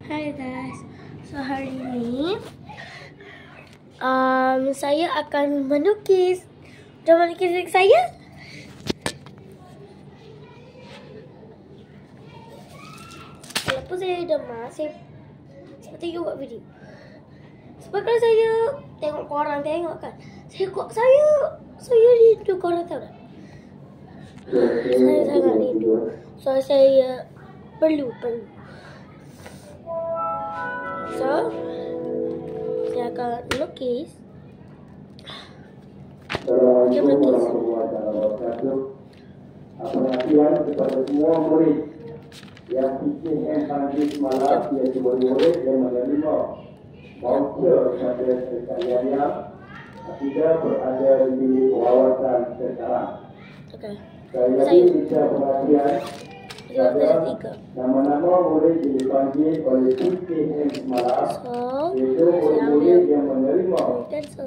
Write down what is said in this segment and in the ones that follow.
Hai guys, so hari ini saya akan melukis. Dah melukis dengan saya? Walaupun saya demam, saya tengok buat video. Sebab kalau saya tengok korang tengok kan, saya rindu korang tahu tak? Saya sangat rindu. So saya perlu. So, saya akan melukis. Dia melukis. Perhatian kepada semua murid yang PCM panggil semalam, iaitu murid yang menerima voucher kepada sekalian tidak berada di bilik pengawasan sekarang. Okay. Sekali lagi kita perhatian Ada nama-nama murid yang dipanggil oleh PCM semalam, So, iaitu saya murid ambil yang menerima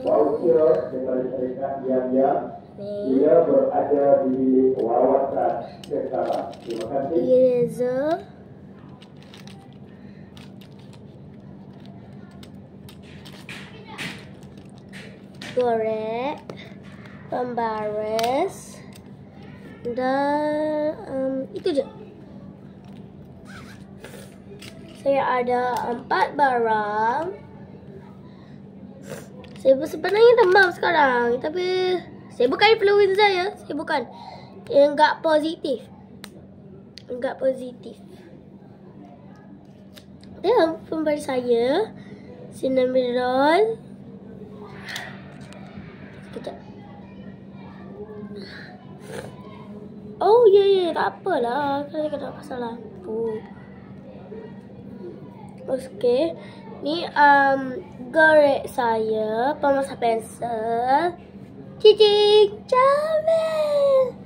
voucher daripada syarikat Diam-Diam. Dia berada di bilik pengawasan sekarang. Terima kasih. eraser. Gorek, pembaris, dan itu je. Saya ada 4 barang. Saya sebenarnya demam sekarang, tapi saya bukan influenza ya. Saya bukan. Enggak positif. Dan pembaris saya cinnamon. Sekejap. Oh ya, tak apalah. Kalau saya kena pasal lampu. Okey. Ni gorek saya, pemasak pensel. Cicing, comel.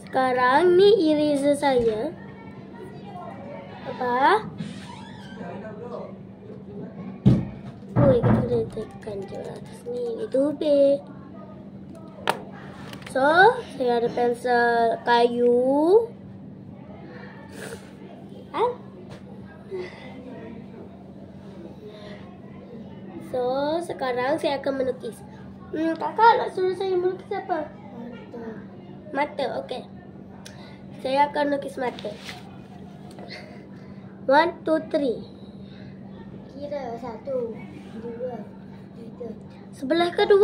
Sekarang ni eraser saya. Apa? Kita kena tekan je atas ni. Itu be. So, saya ada pensel kayu. So, sekarang saya akan melukis. Kakak nak suruh saya melukis apa? Mata, okey. Saya akan lukis mata. 1, 2, 3. Kira 1, 2, 3, Sebelah ke 2?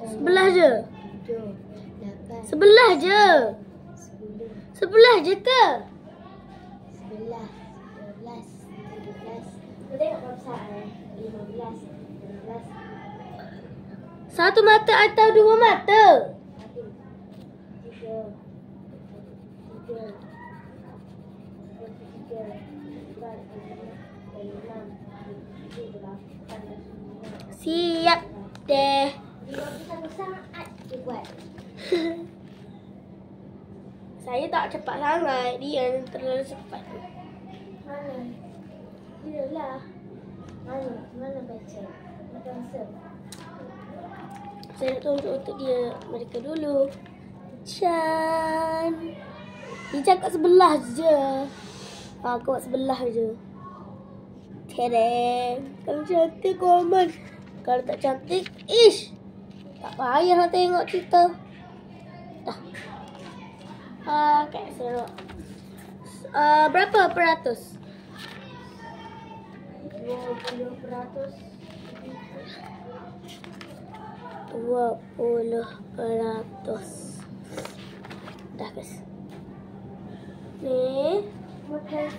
5, Sebelah je? 7, 8, Sebelah je? 10, Sebelah je ke? 11, 12, 13. Kau tengok berapa besar 15, 16. Satu mata atau 2 mata? 3, 4, 5, 6, 7, 8, 9, 10, 11, 12, 13, 14, 15. Siap deh. Saat dia buat. Saya tak cepat sangat. Dia yang terlalu cepat. Mana? Dia lah. Mana baca? Pensel. Saya nak tunjuk untuk mereka dulu. Chan. Dia cakap sebelah je. Kau buat sebelah je. Tereng. Kalau cantik komen. Kalau tak cantik, ish. Tak payah nak tengok kita. Dah. Okay, so berapa peratus? 20%. 20%. Dah guys. Ni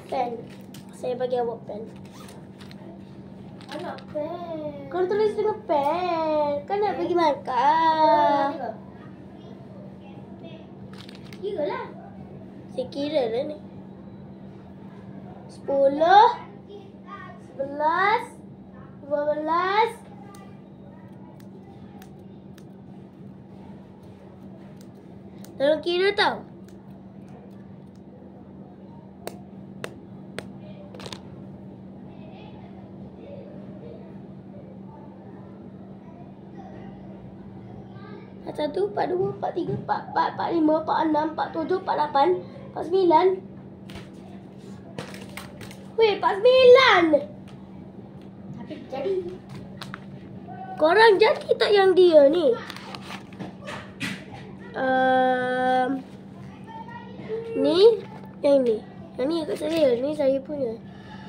pen. Saya bagi awak pen. Anak pen. Kau tulis dengan pen. Kan nak bagi markah. Kira lah. Saya kira dah ni. 10, 11, 12. Tolong kira tau. Satu, 4, 2, 4, 3, 4, 4, 4, 5, 4, 6, 4, 7, 4, 8, 4, 9. Weh, 49. Tapi jadi. Korang jadi tak yang dia ni? Ni, yang ni. Yang ni kat saya, ni saya punya.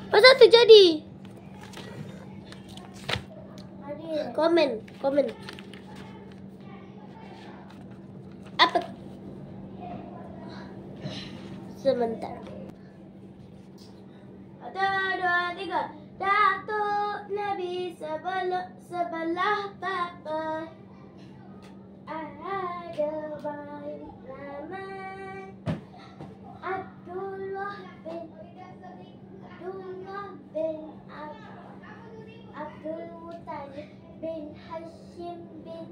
Pasal tu jadi. Ada. Komen. Apa? Sebentar. 1, 2, 3. Datuk Nabi sebelah Papa. Ada bayi nama Abdullah bin Abdul Muttalib bin Hashim bin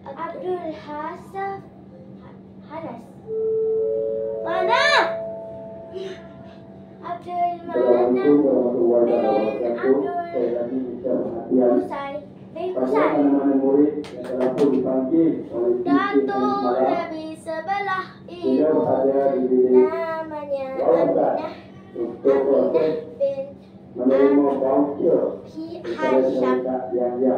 Abdul Hasaf Hanas. Mana? Abdul Assalamualaikum warahmatullahi bin wabarakatuh. Saya lagi minta perhatian Qusay bin pada Qusay. anak-anak murid yang telah pun dipanggil oleh Datuk semalam Nabi sebelah sudah ibu. berada di bilik Namanya rawatan Aminah untuk proses bin menerima voucher daripada Hasham. pemerintah Yahya.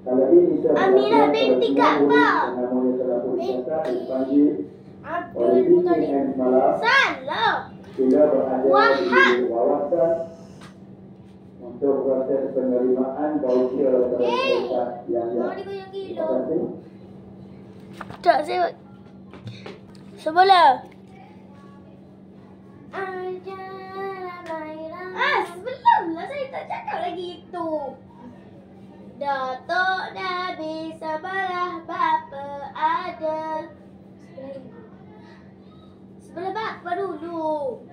Kali ini kita Aminah binti Ka'bah. yang namanya telah pun dipanggil oleh Abdul Muttalib. yang semalam Salah. sudah berada Wahab. di bilik rawatan untuk proses penerimaan voucher daripada pemerintah Yahya. Mau digoyang Terima gila. kasih. Tak, saya... Sebelah. Sebelum lah. Saya tak cakap lagi itu. Datuk Nabi sebelah bapa ada. Sebelah bapa dulu.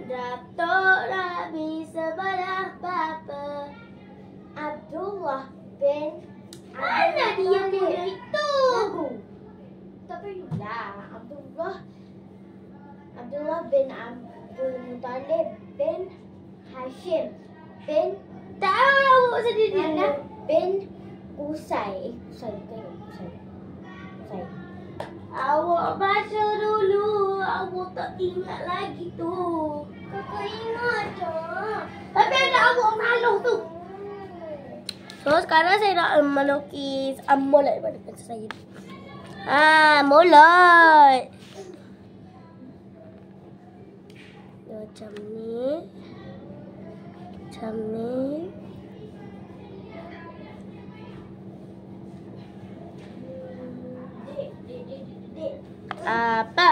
Datuk Nabi sebelah bapa. Abdullah bin Mana dia punya itu? Lagu. Tak perlulah. Abdullah bin Abdul Muttalib bin Hashim bin Tahu lah awak sendiri. Hanaf bin Qusay. Qusay. Awak baca dulu. Awak tak ingat lagi tu. Kakak ingat tak? Tapi ada awak malu tu. So sekarang saya nak melukis mulut pada pensel saya. Mulut. Macam ni. Dek. Apa?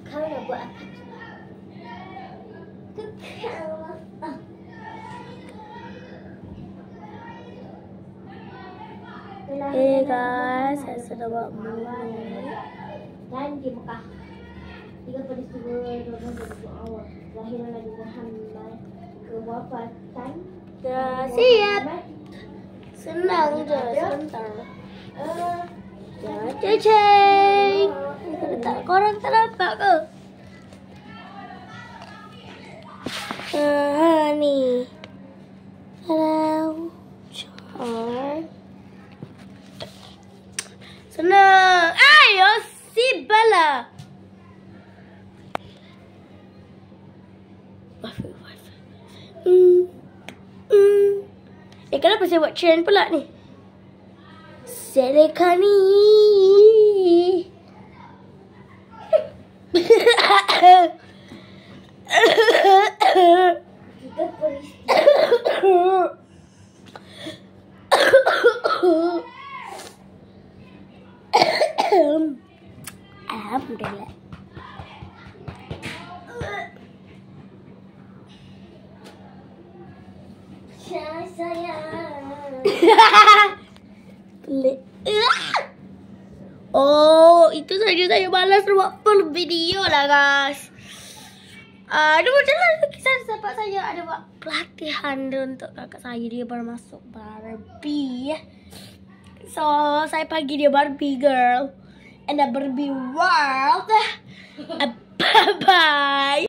Kau nak buat apa? Hey guys, saya sudah buat mulut. Dan di Mekah 3 peristiwa 12 awal lahiran Nabi Muhammad, kewafatan Dah siap. Senang je, sebentar. Ceceng. Korang tak nampak ke? Ni. Hello. Char. Senang. Ayo si bala. Kenapa saya buat trend pula ni? Seleka ni. Tiga peristiwa Alhamdulillah. sayang. Pelik. Oh, itu saja saya balas buat full video lah guys. Ada macam mana lukisan sebab saya ada buat pelatihan untuk kakak saya, dia baru masuk Barbie. So, saya panggil dia Barbie girl and the Barbie world. Bye bye.